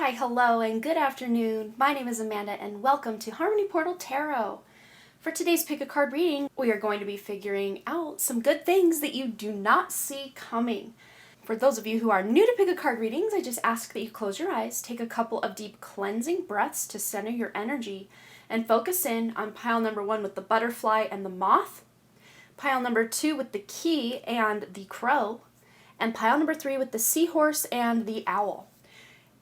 Hi, hello, and good afternoon. My name is Amanda, and welcome to Harmony Portal Tarot. For today's pick a card reading, we are going to be figuring out some good things that you do not see coming. For those of you who are new to pick a card readings, I just ask that you close your eyes, take a couple of deep cleansing breaths to center your energy, and focus in on pile number 1 with the butterfly and the moth, pile number 2 with the key and the crow, and pile number 3 with the seahorse and the owl.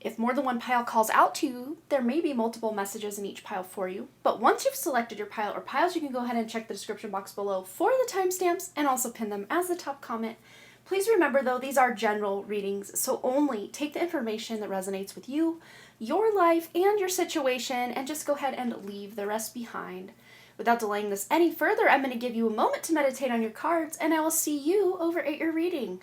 If more than one pile calls out to you, there may be multiple messages in each pile for you. But once you've selected your pile or piles, you can go ahead and check the description box below for the timestamps and also pin them as the top comment. Please remember though, these are general readings, so only take the information that resonates with you, your life, and your situation, and just go ahead and leave the rest behind. Without delaying this any further, I'm going to give you a moment to meditate on your cards, and I will see you over at your reading.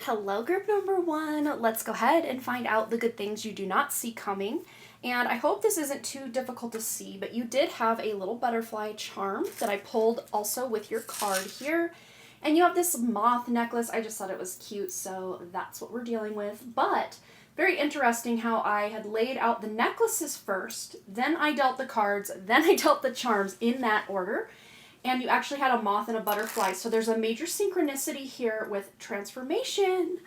Hello, group number 1. Let's go ahead and find out the good things you do not see coming. And I hope this isn't too difficult to see, but you did have a little butterfly charm that I pulled also with your card here. And you have this moth necklace. I just thought it was cute, so that's what we're dealing with. But very interesting how I had laid out the necklaces first, then I dealt the cards, then I dealt the charms in that order. And you actually had a moth and a butterfly. So there's a major synchronicity here with transformation.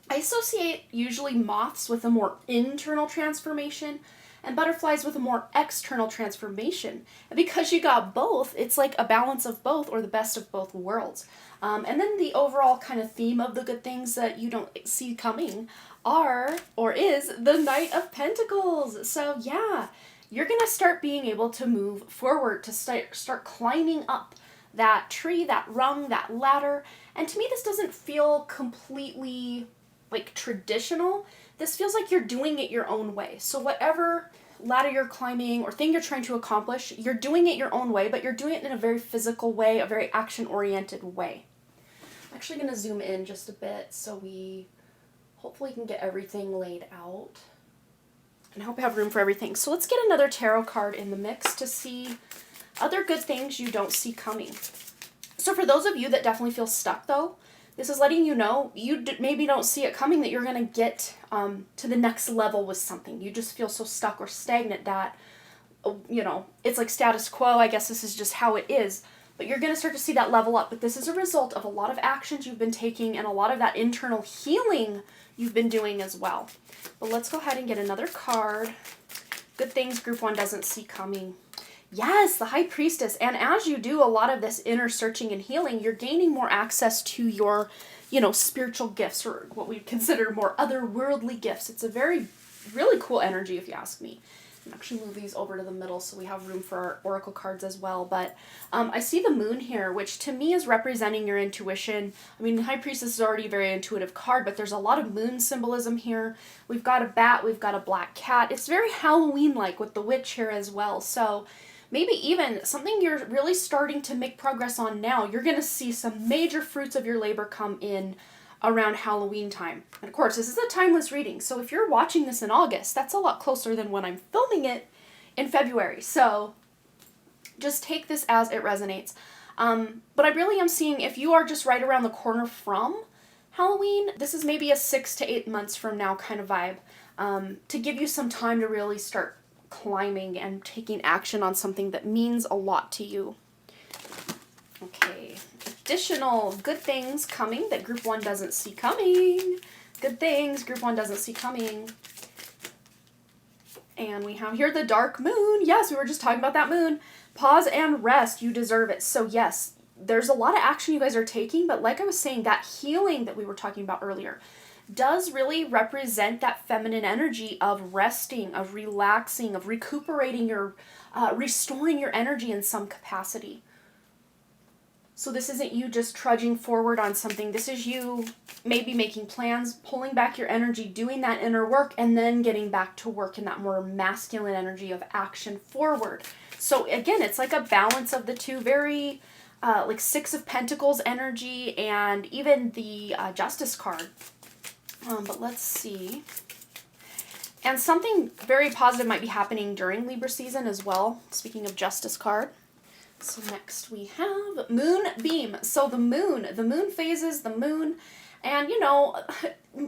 I associate usually moths with a more internal transformation and butterflies with a more external transformation. And because you got both, it's like a balance of both or the best of both worlds. And then the overall kind of theme of the good things that you don't see coming are, or is, the Knight of Pentacles. So yeah. You're going to start being able to move forward, to start climbing up that tree, that rung, that ladder. And to me, this doesn't feel completely like traditional. This feels like you're doing it your own way. So whatever ladder you're climbing or thing you're trying to accomplish, you're doing it your own way, but you're doing it in a very physical way, a very action-oriented way. I'm actually going to zoom in just a bit so we hopefully can get everything laid out. And I hope I have room for everything. So let's get another tarot card in the mix to see other good things you don't see coming. So for those of you that definitely feel stuck though, this is letting you know you maybe don't see it coming that you're going to get to the next level with something. You just feel so stuck or stagnant that, you know, it's like status quo. I guess this is just how it is. But you're going to start to see that level up. But this is a result of a lot of actions you've been taking and a lot of that internal healing you've been doing as well. But let's go ahead and get another card. Good things group 1 doesn't see coming. Yes, the High Priestess. And as you do a lot of this inner searching and healing, you're gaining more access to your, spiritual gifts, or what we consider more otherworldly gifts. It's a really cool energy if you ask me. I'll actually move these over to the middle so we have room for our oracle cards as well. But I see the moon here, which to me is representing your intuition. I mean, High Priestess is already a very intuitive card, but there's a lot of moon symbolism here. We've got a bat, we've got a black cat. It's very Halloween-like with the witch here as well. So maybe even something you're really starting to make progress on now. You're going to see some major fruits of your labor come in around Halloween time. And of course, this is a timeless reading, so if you're watching this in August, that's a lot closer than when I'm filming it in February. So just take this as it resonates. But I really am seeing if you are just right around the corner from Halloween, this is maybe a 6 to 8 months from now kind of vibe, to give you some time to really start climbing and taking action on something that means a lot to you. Okay. Additional good things coming that group 1 doesn't see coming. Good things group 1 doesn't see coming. And we have here the dark moon. Yes, we were just talking about that moon. Pause and rest. You deserve it. So yes, there's a lot of action you guys are taking, but like I was saying, that healing that we were talking about earlier does really represent that feminine energy of resting, of relaxing, of recuperating your, restoring your energy in some capacity. So this isn't you just trudging forward on something. This is you maybe making plans, pulling back your energy, doing that inner work, and then getting back to work in that more masculine energy of action forward. So again, it's like a balance of the two, very like 6 of Pentacles energy and even the Justice card. But let's see. And something very positive might be happening during Libra season as well. Speaking of Justice card. So next we have Moonbeam. So the moon phases the moon. And, you know,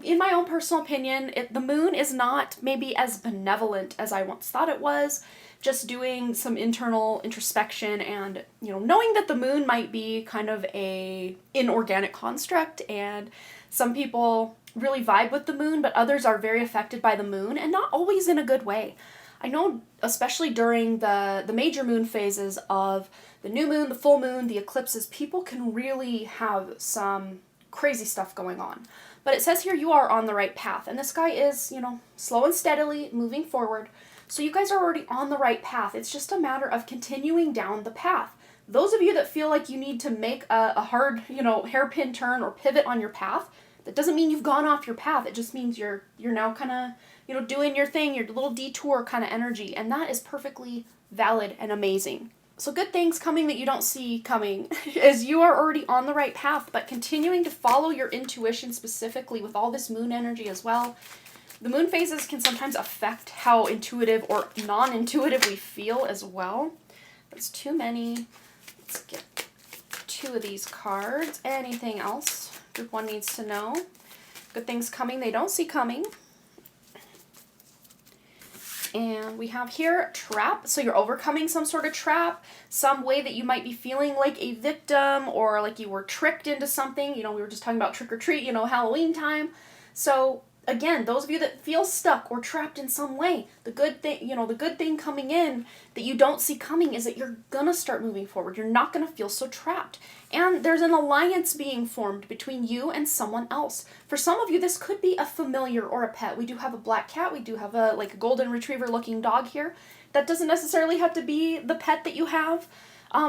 in my own personal opinion, the moon is not maybe as benevolent as I once thought it was. Just doing some internal introspection and, you know, knowing that the moon might be kind of a inorganic construct, and some people really vibe with the moon, but others are very affected by the moon, and not always in a good way. I know, especially during the major moon phases of the new moon, the full moon, the eclipses, people can really have some crazy stuff going on. But it says here you are on the right path, and this guy is, you know, slow and steadily moving forward. So you guys are already on the right path. It's just a matter of continuing down the path. Those of you that feel like you need to make a hard, you know, hairpin turn or pivot on your path, that doesn't mean you've gone off your path. It just means you're now kind of, you know, doing your thing, your little detour kind of energy, and that is perfectly valid and amazing. So good things coming that you don't see coming is you are already on the right path, but continuing to follow your intuition, specifically with all this moon energy as well. The moon phases can sometimes affect how intuitive or non-intuitive we feel as well. That's too many. Let's get 2 of these cards. Anything else Group 1 needs to know? Good things coming they don't see coming. And we have here trap. So you're overcoming some sort of trap, some way that you might be feeling like a victim or like you were tricked into something. You know, we were just talking about trick or treat, you know, Halloween time. So again, those of you that feel stuck or trapped in some way, the good thing coming in that you don't see coming is that you're gonna start moving forward. You're not gonna feel so trapped. And there's an alliance being formed between you and someone else. For some of you, this could be a familiar or a pet. We do have a black cat. We do have a golden retriever looking dog here. That doesn't necessarily have to be the pet that you have.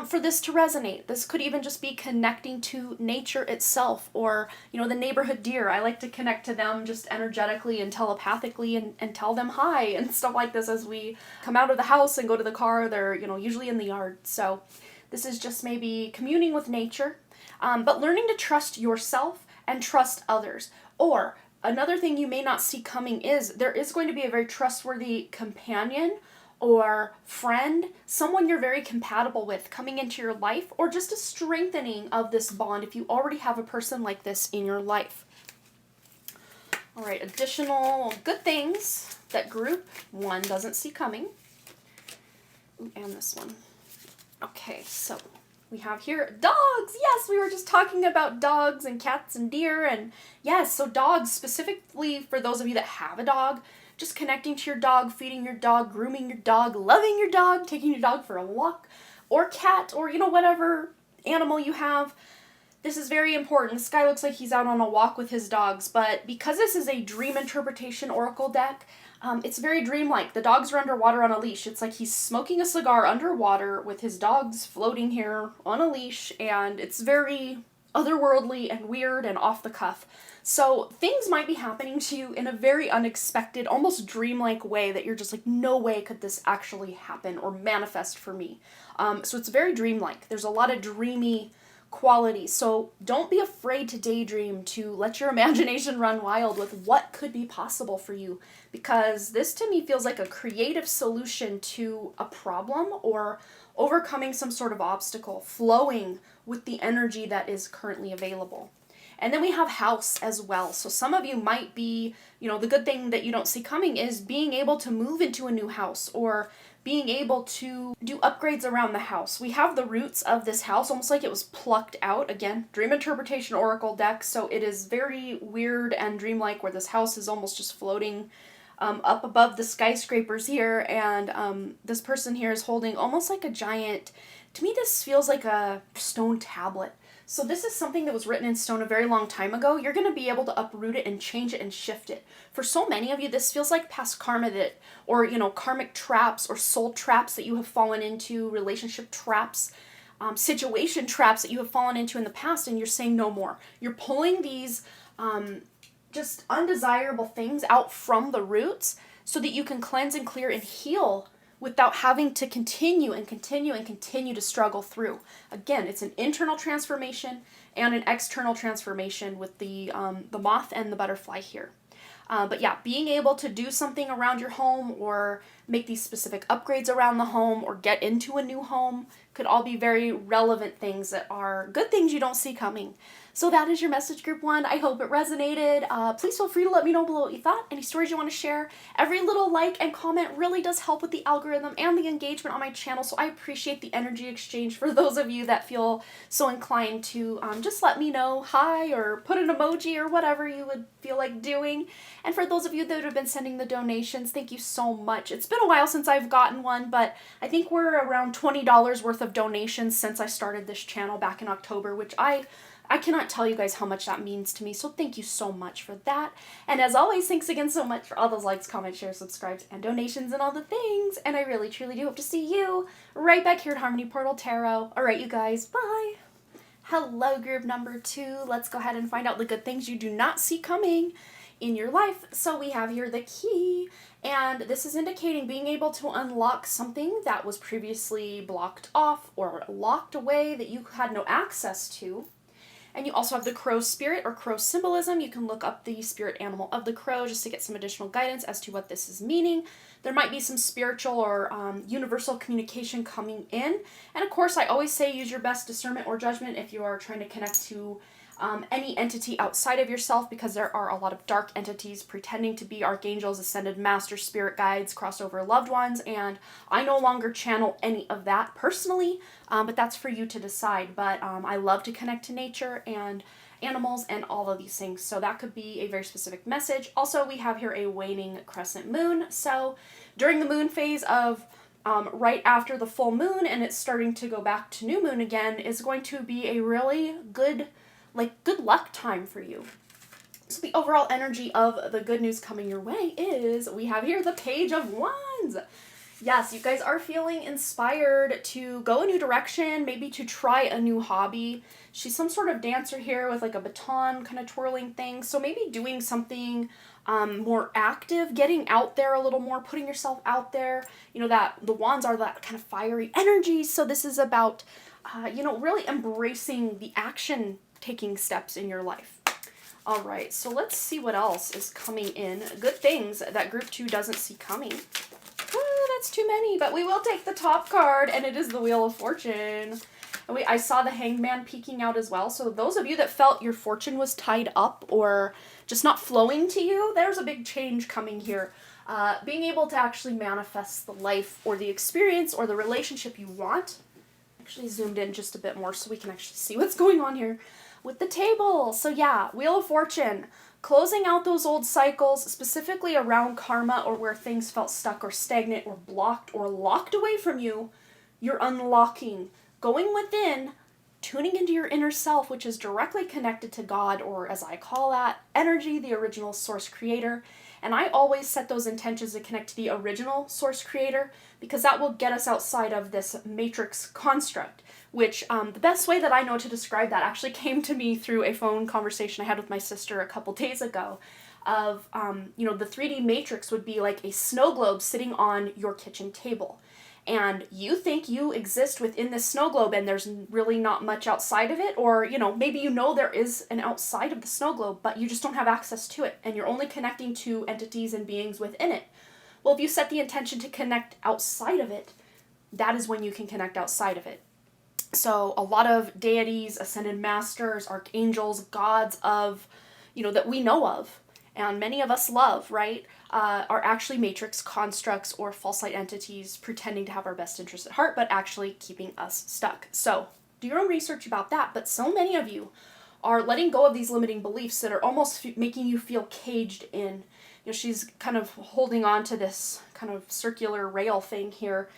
For this to resonate. This could even just be connecting to nature itself, or, you know, the neighborhood deer. I like to connect to them just energetically and telepathically and tell them hi and stuff like this as we come out of the house and go to the car. They're, you know, usually in the yard. So this is just maybe communing with nature, but learning to trust yourself and trust others. Or another thing you may not see coming is there is going to be a very trustworthy companion or friend, someone you're very compatible with coming into your life, or just a strengthening of this bond if you already have a person like this in your life. All right, additional good things that Group 1 doesn't see coming. Ooh, and this one. Okay, so we have here dogs. Yes, we were just talking about dogs and cats and deer, and yes, so dogs, specifically for those of you that have a dog, just connecting to your dog, feeding your dog, grooming your dog, loving your dog, taking your dog for a walk, or cat, or, you know, whatever animal you have. This is very important. This guy looks like he's out on a walk with his dogs, but because this is a dream interpretation oracle deck, it's very dreamlike. The dogs are underwater on a leash. It's like he's smoking a cigar underwater with his dogs floating here on a leash, and it's very otherworldly and weird and off the cuff. So things might be happening to you in a very unexpected, almost dreamlike way that you're just like, no way could this actually happen or manifest for me. So it's very dreamlike. There's a lot of dreamy qualities. So don't be afraid to daydream, to let your imagination run wild with what could be possible for you, because this to me feels like a creative solution to a problem or overcoming some sort of obstacle, flowing with the energy that is currently available. And then we have house as well. So some of you might be, you know, the good thing that you don't see coming is being able to move into a new house or being able to do upgrades around the house. We have the roots of this house, almost like it was plucked out. Again, dream interpretation oracle deck. So it is very weird and dreamlike where this house is almost just floating up above the skyscrapers here. And this person here is holding almost like a giant, to me this feels like a stone tablet. So this is something that was written in stone a very long time ago. You're going to be able to uproot it and change it and shift it. For so many of you, this feels like past karma that, or, you know, karmic traps or soul traps that you have fallen into, relationship traps, situation traps that you have fallen into in the past, and you're saying no more. You're pulling these just undesirable things out from the roots so that you can cleanse and clear and heal without having to continue to struggle through. Again, it's an internal transformation and an external transformation with the moth and the butterfly here. But yeah, being able to do something around your home or make these specific upgrades around the home or get into a new home could all be very relevant things that are good things you don't see coming. So that is your message, group 1. I hope it resonated. Please feel free to let me know below what you thought, any stories you want to share. Every little like and comment really does help with the algorithm and the engagement on my channel, so I appreciate the energy exchange for those of you that feel so inclined to just let me know hi or put an emoji or whatever you would feel like doing. And for those of you that have been sending the donations, thank you so much. It's been a while since I've gotten one, but I think we're around $20 worth of donations since I started this channel back in October, which I cannot tell you guys how much that means to me, so thank you so much for that. And as always, thanks again so much for all those likes, comments, shares, subscribes, and donations and all the things. And I really, truly do hope to see you right back here at Harmony Portal Tarot. All right, you guys, bye. Hello, group number 2. Let's go ahead and find out the good things you do not see coming in your life. So we have here the key, and this is indicating being able to unlock something that was previously blocked off or locked away that you had no access to. And you also have the crow spirit or crow symbolism. You can look up the spirit animal of the crow just to get some additional guidance as to what this is meaning. There might be some spiritual or universal communication coming in. And of course, I always say use your best discernment or judgment if you are trying to connect to any entity outside of yourself, because there are a lot of dark entities pretending to be archangels, ascended masters, spirit guides, crossover loved ones, and I no longer channel any of that personally, but that's for you to decide. But I love to connect to nature and animals and all of these things, so that could be a very specific message. Also, we have here a waning crescent moon, so during the moon phase of right after the full moon, and it's starting to go back to new moon again, is going to be a really good luck time for you. So the overall energy of the good news coming your way is we have here the Page of Wands. Yes, you guys are feeling inspired to go a new direction, maybe to try a new hobby. She's some sort of dancer here with like a baton kind of twirling thing. So maybe doing something more active, getting out there a little more, putting yourself out there. You know, that the wands are that kind of fiery energy. So this is about, really embracing the action taking steps in your life. All right, so let's see what else is coming in. Good things that group 2 doesn't see coming. That's too many, but we will take the top card, and it is the Wheel of Fortune. And I saw the Hangman peeking out as well, so those of you that felt your fortune was tied up or just not flowing to you, there's a big change coming here. Being able to actually manifest the life or the experience or the relationship you want. Actually zoomed in just a bit more so we can actually see what's going on here with the table. So yeah, Wheel of Fortune, closing out those old cycles, specifically around karma or where things felt stuck or stagnant or blocked or locked away from you. You're unlocking, going within, tuning into your inner self, which is directly connected to God, or as I call that, energy, the original source creator. And I always set those intentions to connect to the original source creator, because that will get us outside of this matrix construct, which the best way that I know to describe that actually came to me through a phone conversation I had with my sister a couple days ago of, the 3D matrix would be like a snow globe sitting on your kitchen table. And you think you exist within this snow globe and there's really not much outside of it, or, maybe there is an outside of the snow globe, but you just don't have access to it, and you're only connecting to entities and beings within it. Well, if you set the intention to connect outside of it, that is when you can connect outside of it. So a lot of deities, ascended masters, archangels, gods of, that we know of, and many of us love, right, are actually matrix constructs or false light entities pretending to have our best interests at heart, but actually keeping us stuck. So do your own research about that, but so many of you are letting go of these limiting beliefs that are almost making you feel caged in. She's kind of holding on to this kind of circular rail thing here.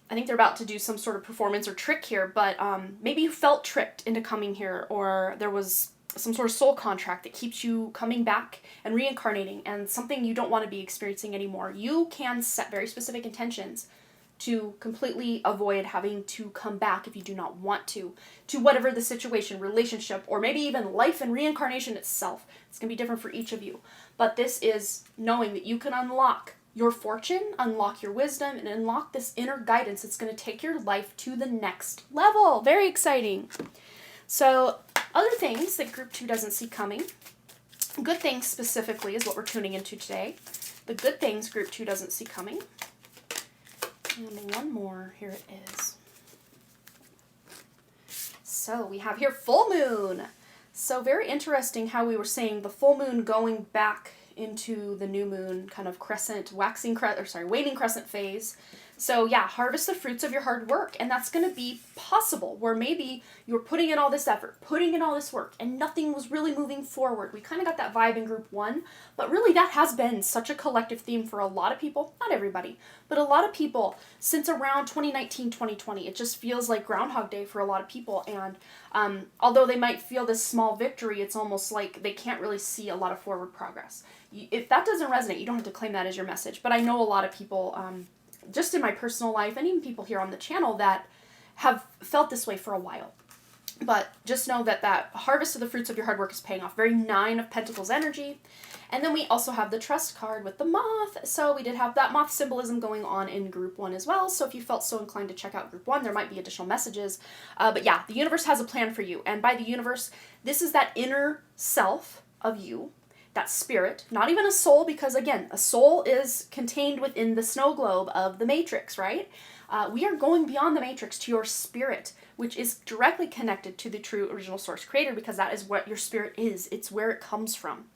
I think they're about to do some sort of performance or trick here, but maybe you felt tricked into coming here, or there was some sort of soul contract that keeps you coming back and reincarnating, and something you don't want to be experiencing anymore. You can set very specific intentions to completely avoid having to come back if you do not want to whatever the situation, relationship, or maybe even life and reincarnation itself. It's going to be different for each of you. But this is knowing that you can unlock your fortune, unlock your wisdom, and unlock this inner guidance that's going to take your life to the next level. Very exciting. So other things that group 2 doesn't see coming. Good things specifically is what we're tuning into today. The good things group 2 doesn't see coming. And one more, here it is. So we have here full moon. So very interesting how we were saying the full moon going back into the new moon kind of crescent, waning crescent phase. So yeah, harvest the fruits of your hard work. And that's going to be possible where maybe you're putting in all this effort, putting in all this work, and nothing was really moving forward. We kind of got that vibe in group 1, but really that has been such a collective theme for a lot of people, not everybody, but a lot of people since around 2019, 2020. It just feels like Groundhog Day for a lot of people. And although they might feel this small victory, it's almost like they can't really see a lot of forward progress. If that doesn't resonate, you don't have to claim that as your message. But I know a lot of people, just in my personal life, and even people here on the channel that have felt this way for a while. But just know that harvest of the fruits of your hard work is paying off. Very 9 of Pentacles energy. And then we also have the Trust card with the moth. So we did have that moth symbolism going on in group 1 as well. So if you felt so inclined to check out group 1, there might be additional messages. But yeah, the universe has a plan for you. And by the universe, this is that inner self of you, that spirit, not even a soul, because again, a soul is contained within the snow globe of the matrix, right? We are going beyond the matrix to your spirit, which is directly connected to the true original source creator, because that is what your spirit is. It's where it comes from.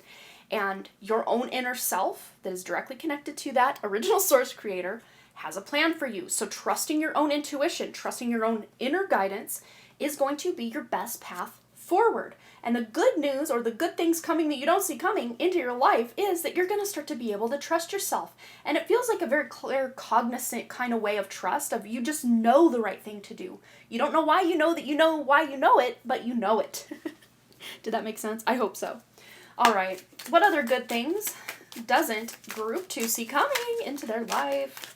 And your own inner self that is directly connected to that original source creator has a plan for you. So trusting your own intuition, trusting your own inner guidance is going to be your best path forward. And the good news, or the good things coming that you don't see coming into your life, is that you're going to start to be able to trust yourself. And it feels like a very clear, cognizant kind of way of trust, of you just know the right thing to do. You don't know why you know that you know why you know it, but you know it. Did that make sense? I hope so. All right. What other good things doesn't group 2 see coming into their life?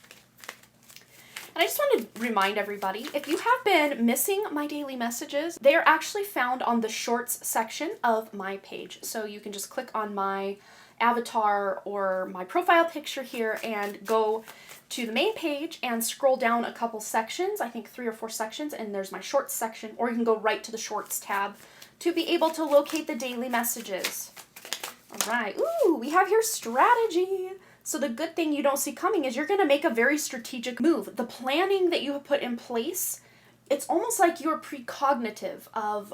And I just want to remind everybody, if you have been missing my daily messages, they are actually found on the shorts section of my page. So you can just click on my avatar or my profile picture here and go to the main page and scroll down a couple sections, I think 3 or 4 sections, and there's my shorts section, or you can go right to the shorts tab to be able to locate the daily messages. All right. Ooh, we have here strategy. So the good thing you don't see coming is you're going to make a very strategic move. The planning that you have put in place, it's almost like you're precognitive of,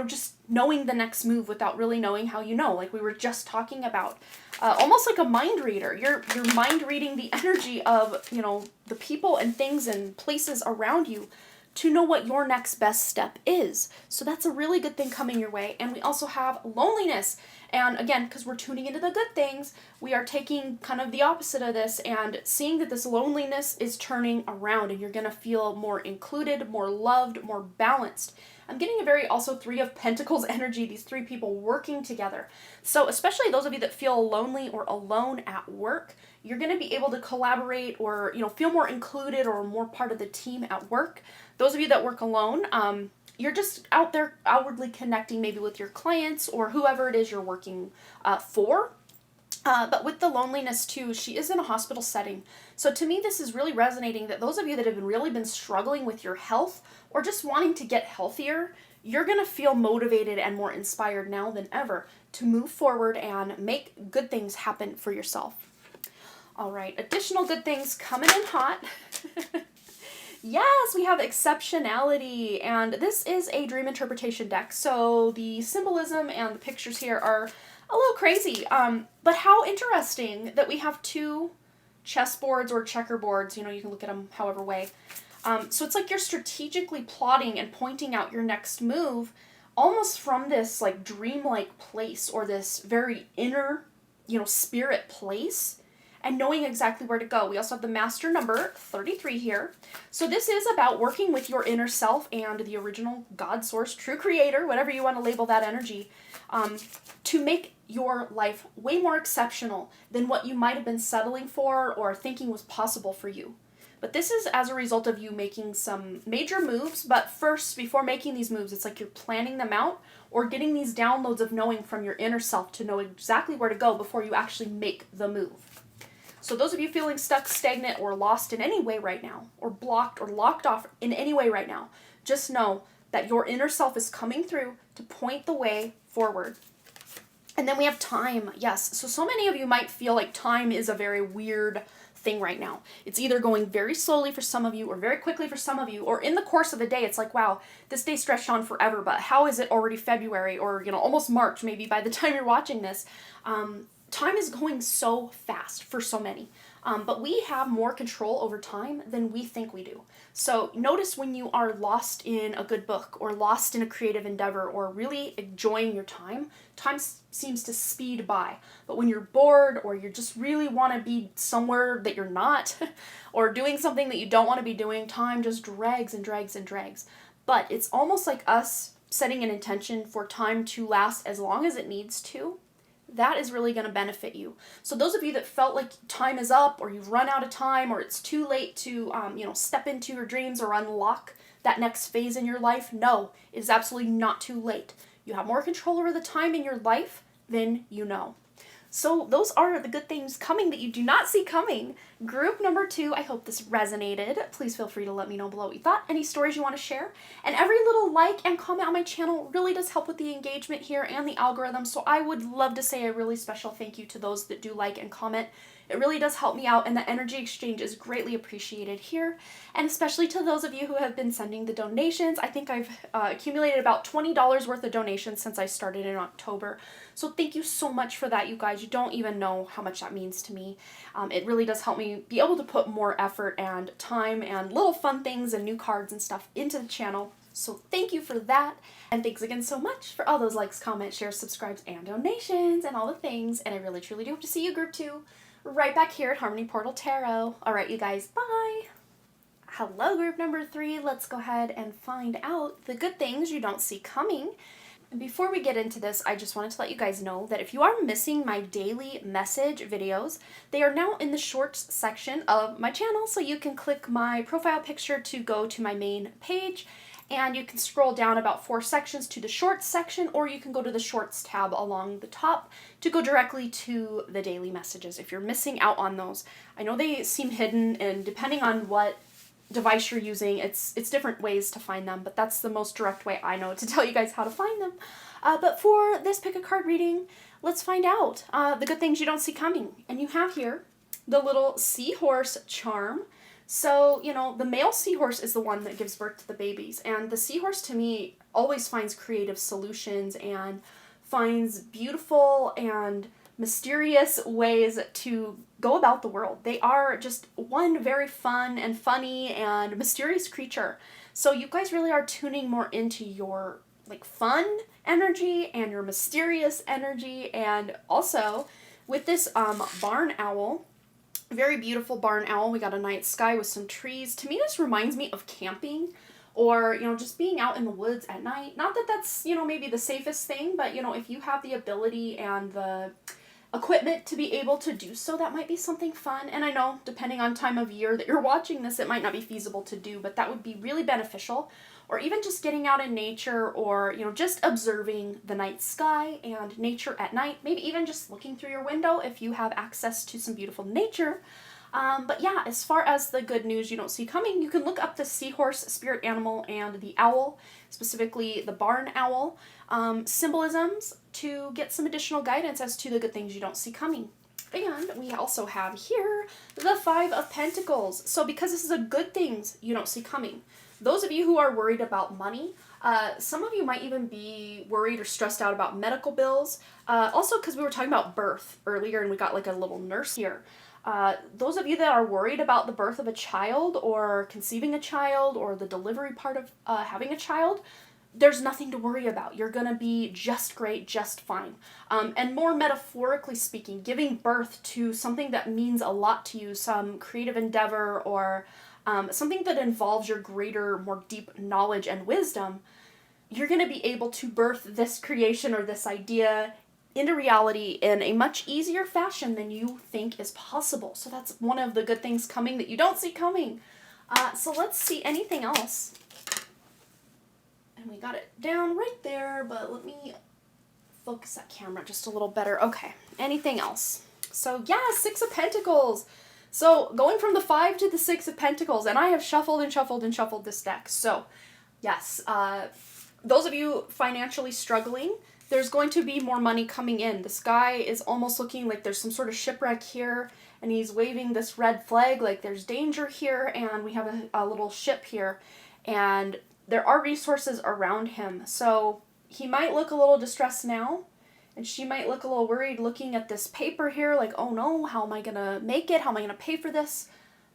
just knowing the next move without really knowing how you know, like we were just talking about. Almost like a mind reader. You're mind reading the energy of, the people and things and places around you to know what your next best step is. So that's a really good thing coming your way. And we also have loneliness. And again, because we're tuning into the good things, we are taking kind of the opposite of this and seeing that this loneliness is turning around and you're going to feel more included, more loved, more balanced. I'm getting a very also 3 of Pentacles energy, these 3 people working together. So especially those of you that feel lonely or alone at work, you're going to be able to collaborate or, feel more included or more part of the team at work. Those of you that work alone, you're just out there outwardly connecting maybe with your clients or whoever it is you're working for. But with the loneliness too, she is in a hospital setting. So to me, this is really resonating that those of you that have really been struggling with your health or just wanting to get healthier, you're going to feel motivated and more inspired now than ever to move forward and make good things happen for yourself. All right, additional good things coming in hot. Yes, we have exceptionality, and this is a dream interpretation deck, so the symbolism and the pictures here are a little crazy, but how interesting that we have 2 chessboards or checkerboards, you can look at them however way. So it's like you're strategically plotting and pointing out your next move almost from this like dreamlike place or this very inner, spirit place, and knowing exactly where to go. We also have the master number 33 here. So this is about working with your inner self and the original God source, true creator, whatever you want to label that energy, to make your life way more exceptional than what you might have been settling for or thinking was possible for you. But this is as a result of you making some major moves. But first, before making these moves, it's like you're planning them out or getting these downloads of knowing from your inner self to know exactly where to go before you actually make the move. So those of you feeling stuck, stagnant, or lost in any way right now, or blocked or locked off in any way right now, just know that your inner self is coming through to point the way forward. And then we have time. Yes, so many of you might feel like time is a very weird thing right now. It's either going very slowly for some of you or very quickly for some of you, or in the course of a day, it's like, wow, this day stretched on forever, but how is it already February or, almost March maybe by the time you're watching this? Time is going so fast for so many. But we have more control over time than we think we do. So notice when you are lost in a good book or lost in a creative endeavor or really enjoying your time, time seems to speed by. But when you're bored or you just really want to be somewhere that you're not or doing something that you don't want to be doing, time just drags and drags and drags. But it's almost like us setting an intention for time to last as long as it needs to. That is really going to benefit you. So those of you that felt like time is up or you've run out of time or it's too late to, step into your dreams or unlock that next phase in your life, no, it is absolutely not too late. You have more control over the time in your life than you know. So those are the good things coming that you do not see coming. Group number 2, I hope this resonated. Please feel free to let me know below what you thought, any stories you want to share. And every little like and comment on my channel really does help with the engagement here and the algorithm. So I would love to say a really special thank you to those that do like and comment. It really does help me out, and the energy exchange is greatly appreciated here. And especially to those of you who have been sending the donations. I think I've accumulated about $20 worth of donations since I started in October. So thank you so much for that, you guys. You don't even know how much that means to me. It really does help me be able to put more effort and time and little fun things and new cards and stuff into the channel. So thank you for that. And thanks again so much for all those likes, comments, shares, subscribes, and donations and all the things. And I really, truly do hope to see you, Group 2, right back here at Harmony Portal Tarot. All right, you guys, bye. Hello, group number 3. Let's go ahead and find out the good things you don't see coming. And before we get into this, I just wanted to let you guys know that if you are missing my daily message videos, they are now in the shorts section of my channel. So you can click my profile picture to go to my main page, and you can scroll down about 4 sections to the shorts section, or you can go to the shorts tab along the top to go directly to the daily messages if you're missing out on those. I know they seem hidden, and depending on what device you're using, it's different ways to find them, but that's the most direct way I know to tell you guys how to find them. But for this pick a card reading, let's find out the good things you don't see coming. And you have here the little seahorse charm. So, the male seahorse is the one that gives birth to the babies, and the seahorse to me always finds creative solutions and finds beautiful and mysterious ways to go about the world. They are just one very fun and funny and mysterious creature. So you guys really are tuning more into your fun energy and your mysterious energy. And also with this barn owl, very beautiful barn owl, we got a night sky with some trees. To me, this reminds me of camping, or, just being out in the woods at night. Not that that's, maybe the safest thing, but, if you have the ability and the equipment to be able to do so, that might be something fun. And I know, depending on time of year that you're watching this, it might not be feasible to do, but that would be really beneficial. Or even just getting out in nature, or, just observing the night sky and nature at night. Maybe even just looking through your window if you have access to some beautiful nature. But yeah, as far as the good news you don't see coming, you can look up the seahorse spirit animal and the owl, specifically the barn owl, symbolisms to get some additional guidance as to the good things you don't see coming. And we also have here the 5 of Pentacles. So because this is a good things you don't see coming, those of you who are worried about money, some of you might even be worried or stressed out about medical bills. Also, because we were talking about birth earlier and we got a little nurse here. Those of you that are worried about the birth of a child or conceiving a child or the delivery part of having a child, there's nothing to worry about. You're going to be just great, just fine. And more metaphorically speaking, giving birth to something that means a lot to you, some creative endeavor or something that involves your greater, more deep knowledge and wisdom, you're going to be able to birth this creation or this idea into reality in a much easier fashion than you think is possible. So that's one of the good things coming that you don't see coming. So let's see anything else. And we got it down right there, but let me focus that camera just a little better. Okay, anything else? So yeah, 6 of Pentacles. So going from the 5 to the 6 of Pentacles, and I have shuffled and shuffled and shuffled this deck. So yes, those of you financially struggling, there's going to be more money coming in. The sky is almost looking like there's some sort of shipwreck here, and he's waving this red flag like there's danger here, and we have a little ship here, and there are resources around him. So he might look a little distressed now, and she might look a little worried looking at this paper here, like, oh no, how am I going to make it? How am I going to pay for this?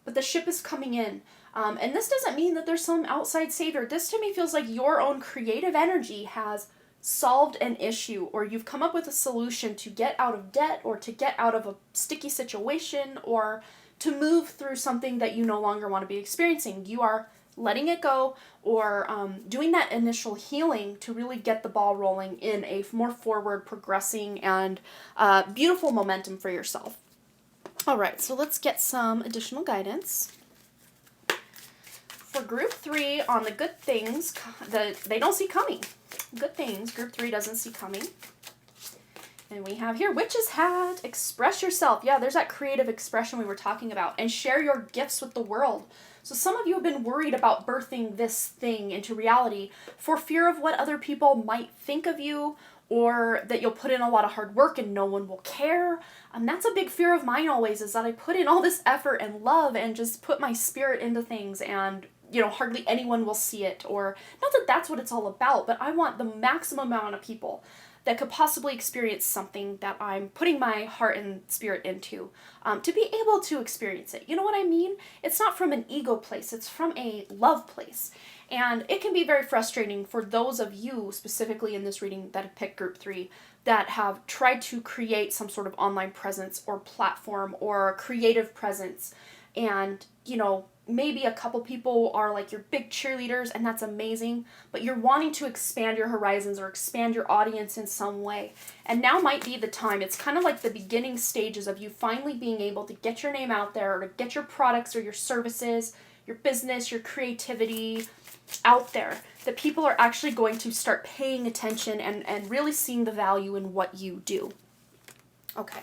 But the ship is coming in. And this doesn't mean that there's some outside savior. This to me feels like your own creative energy has solved an issue, or you've come up with a solution to get out of debt, or to get out of a sticky situation, or to move through something that you no longer want to be experiencing. You are letting it go, or doing that initial healing to really get the ball rolling in a more forward progressing and beautiful momentum for yourself. All right, so let's get some additional guidance. For group 3 on the good things that they don't see coming. Good things group 3 doesn't see coming. And we have here, Witch's Hat, express yourself. Yeah, there's that creative expression we were talking about. And share your gifts with the world. So some of you have been worried about birthing this thing into reality for fear of what other people might think of you, or that you'll put in a lot of hard work and no one will care. That's a big fear of mine always, is that I put in all this effort and love and just put my spirit into things, and hardly anyone will see it. Or not that that's what it's all about, but I want the maximum amount of people that could possibly experience something that I'm putting my heart and spirit into, to be able to experience it. You know what I mean? It's not from an ego place, it's from a love place. And it can be very frustrating for those of you, specifically in this reading, that have picked group 3, that have tried to create some sort of online presence or platform or creative presence. And, maybe a couple people are like your big cheerleaders, and that's amazing, but you're wanting to expand your horizons or expand your audience in some way. And now might be the time. It's kind of like the beginning stages of you finally being able to get your name out there, or to get your products or your services, your business, your creativity out there, that people are actually going to start paying attention and really seeing the value in what you do. Okay.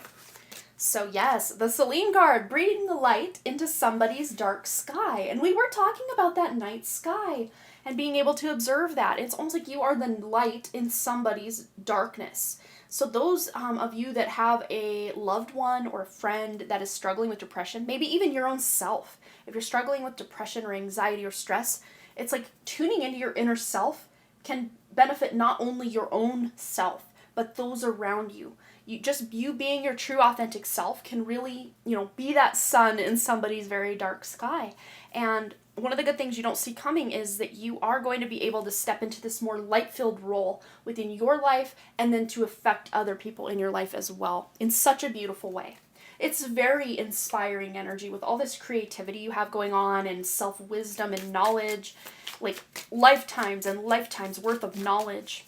So yes, the Selene card, breathing the light into somebody's dark sky. And we were talking about that night sky and being able to observe that. It's almost like you are the light in somebody's darkness. So those of you that have a loved one or a friend that is struggling with depression, maybe even your own self, if you're struggling with depression or anxiety or stress, it's like tuning into your inner self can benefit not only your own self, but those around you. You being your true authentic self can really, be that sun in somebody's very dark sky. And one of the good things you don't see coming is that you are going to be able to step into this more light-filled role within your life, and then to affect other people in your life as well in such a beautiful way. It's very inspiring energy with all this creativity you have going on, and self-wisdom and knowledge, like lifetimes and lifetimes worth of knowledge.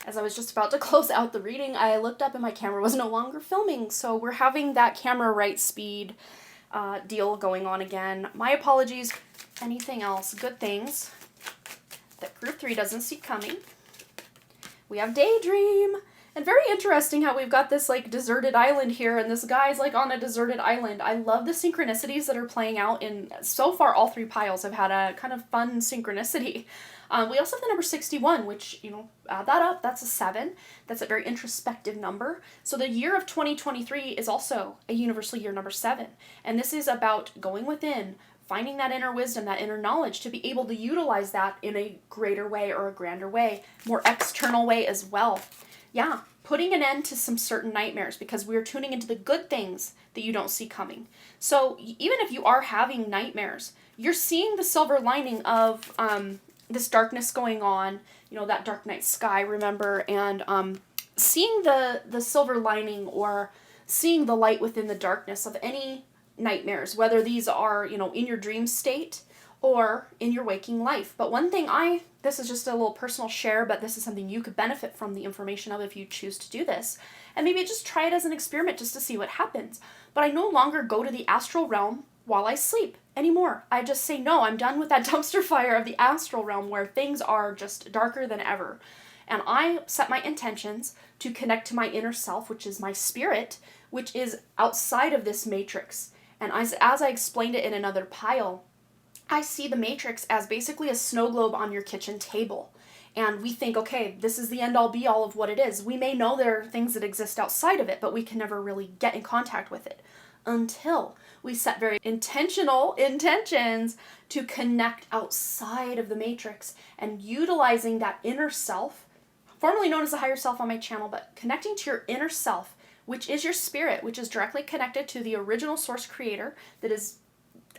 As I was just about to close out the reading, I looked up and my camera was no longer filming, so we're having that camera right speed deal going on again. My apologies. Anything else? Good things that group 3 doesn't see coming. We have Daydream. And very interesting how we've got this deserted island here, and this guy's on a deserted island. I love the synchronicities that are playing out in, so far all 3 piles have had a kind of fun synchronicity. We also have the number 61, which, add that up, that's a 7. That's a very introspective number. So the year of 2023 is also a universal year number 7. And this is about going within, finding that inner wisdom, that inner knowledge, to be able to utilize that in a greater way or a grander way, more external way as well. Yeah, putting an end to some certain nightmares, because we're tuning into the good things that you don't see coming. So even if you are having nightmares, you're seeing the silver lining of this darkness going on, that dark night sky, remember, and seeing the silver lining, or seeing the light within the darkness of any nightmares, whether these are, in your dream state or in your waking life. But one thing this is just a little personal share, but this is something you could benefit from the information of if you choose to do this. And maybe just try it as an experiment just to see what happens. But I no longer go to the astral realm while I sleep anymore. I just say, no, I'm done with that dumpster fire of the astral realm where things are just darker than ever. And I set my intentions to connect to my inner self, which is my spirit, which is outside of this matrix. And as I explained it in another pile, I see the matrix as basically a snow globe on your kitchen table. And we think, okay, this is the end-all be-all of what it is. We may know there are things that exist outside of it, but we can never really get in contact with it. until we set very intentional intentions to connect outside of the matrix and utilizing that inner self, formerly known as the higher self on my channel, but connecting to your inner self, which is your spirit, which is directly connected to the original source creator that is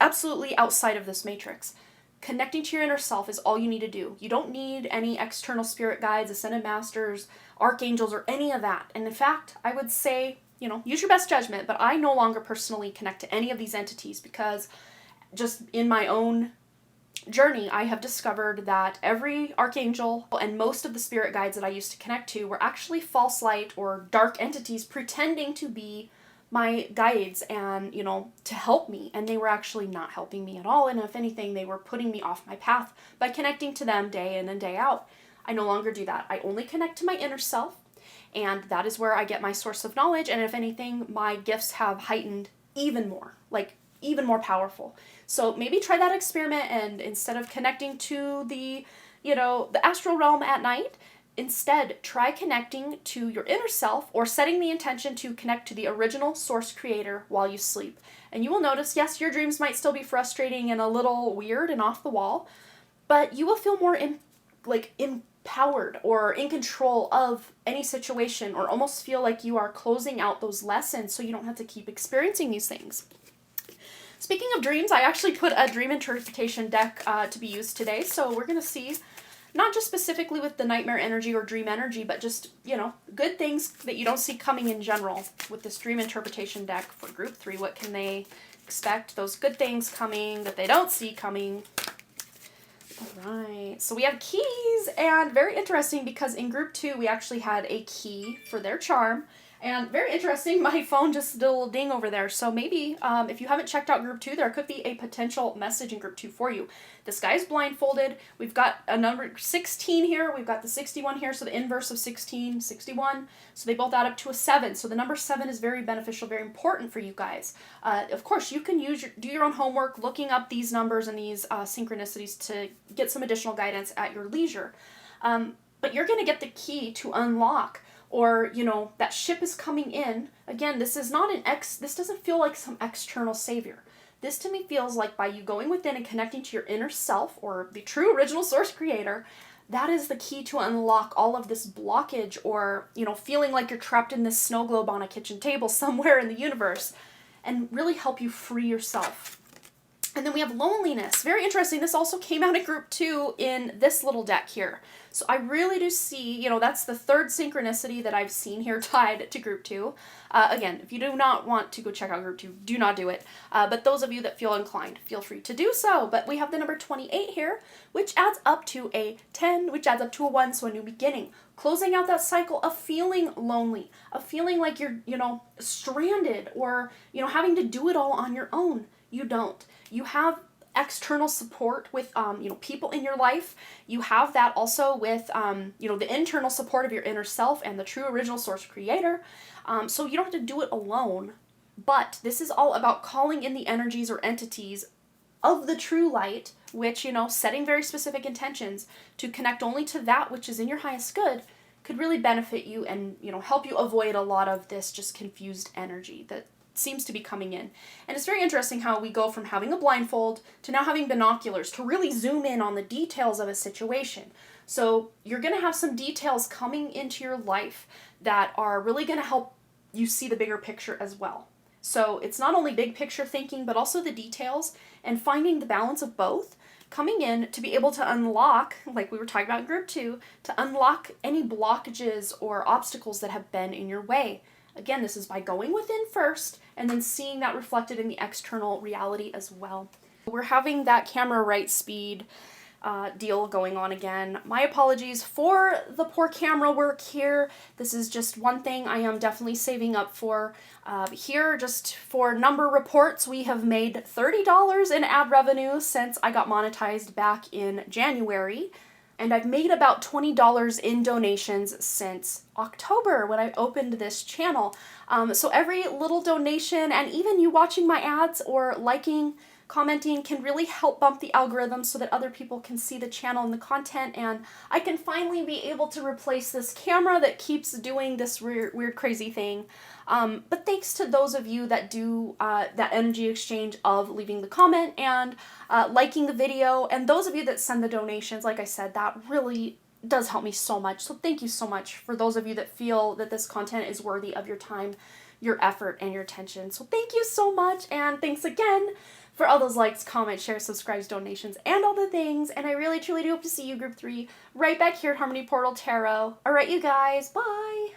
absolutely outside of this matrix. Connecting to your inner self is all you need to do. You don't need any external spirit guides, ascended masters, archangels, or any of that. And in fact, I would say, use your best judgment, but I no longer personally connect to any of these entities because just in my own journey, I have discovered that every archangel and most of the spirit guides that I used to connect to were actually false light or dark entities pretending to be my guides and, to help me. And they were actually not helping me at all. And if anything, they were putting me off my path by connecting to them day in and day out. I no longer do that. I only connect to my inner self. And that is where I get my source of knowledge. And if anything, my gifts have heightened even more, even more powerful. So maybe try that experiment, and instead of connecting to the astral realm at night, instead try connecting to your inner self or setting the intention to connect to the original source creator while you sleep. And you will notice, yes, your dreams might still be frustrating and a little weird and off the wall, but you will feel more empowered or in control of any situation, or almost feel like you are closing out those lessons so you don't have to keep experiencing these things. Speaking of dreams, I actually put a dream interpretation deck to be used today. So we're going to see not just specifically with the nightmare energy or dream energy, but just, good things that you don't see coming in general with this dream interpretation deck for group 3. What can they expect? Those good things coming that they don't see coming. All right, so we have keys, and very interesting because in group 2 we actually had a key for their charm. And very interesting, my phone just did a little ding over there. So maybe if you haven't checked out group 2, there could be a potential message in group 2 for you. This guy's blindfolded. We've got a number 16 here. We've got the 61 here. So the inverse of 16, 61. So they both add up to a 7. So the number 7 is very beneficial, very important for you guys. Of course, you can do your own homework, looking up these numbers and these synchronicities to get some additional guidance at your leisure. But you're going to get the key to unlock, or, that ship is coming in. Again, this is not this doesn't feel like some external savior. This to me feels like by you going within and connecting to your inner self, or the true original source creator, that is the key to unlock all of this blockage, or, feeling like you're trapped in this snow globe on a kitchen table somewhere in the universe, and really help you free yourself. And then we have loneliness. Very interesting. This also came out in group 2 in this little deck here. So I really do see, that's the third synchronicity that I've seen here tied to group 2. Again, if you do not want to go check out group 2, do not do it. But those of you that feel inclined, feel free to do so. But we have the number 28 here, which adds up to a 10, which adds up to a 1, so a new beginning. Closing out that cycle of feeling lonely, of feeling like you're, stranded, or, having to do it all on your own. You don't. You have external support with, people in your life. You have that also with, the internal support of your inner self and the true original source creator. So you don't have to do it alone. But this is all about calling in the energies or entities of the true light, which, setting very specific intentions to connect only to that which is in your highest good could really benefit you and, help you avoid a lot of this just confused energy that seems to be coming in. And it's very interesting how we go from having a blindfold to now having binoculars to really zoom in on the details of a situation. So you're going to have some details coming into your life that are really going to help you see the bigger picture as well. So it's not only big picture thinking, but also the details and finding the balance of both coming in to be able to unlock, like we were talking about in group 2, to unlock any blockages or obstacles that have been in your way. Again, this is by going within first and then seeing that reflected in the external reality as well. We're having that camera right speed deal going on again. My apologies for the poor camera work here. This is just one thing I am definitely saving up for. Here, just for number reports, we have made $30 in ad revenue since I got monetized back in January. And I've made about $20 in donations since October when I opened this channel. So every little donation, and even you watching my ads or liking Commenting can really help bump the algorithm so that other people can see the channel and the content, and I can finally be able to replace this camera that keeps doing this weird crazy thing. But thanks to those of you that do that energy exchange of leaving the comment and liking the video, and those of you that send the donations, like I said, that really does help me so much. So thank you so much for those of you that feel that this content is worthy of your time, your effort, and your attention. So thank you so much, and thanks again for all those likes, comments, shares, subscribes, donations, and all the things. And I really truly do hope to see you, Group 3, right back here at Harmony Portal Tarot. Alright, you guys, bye!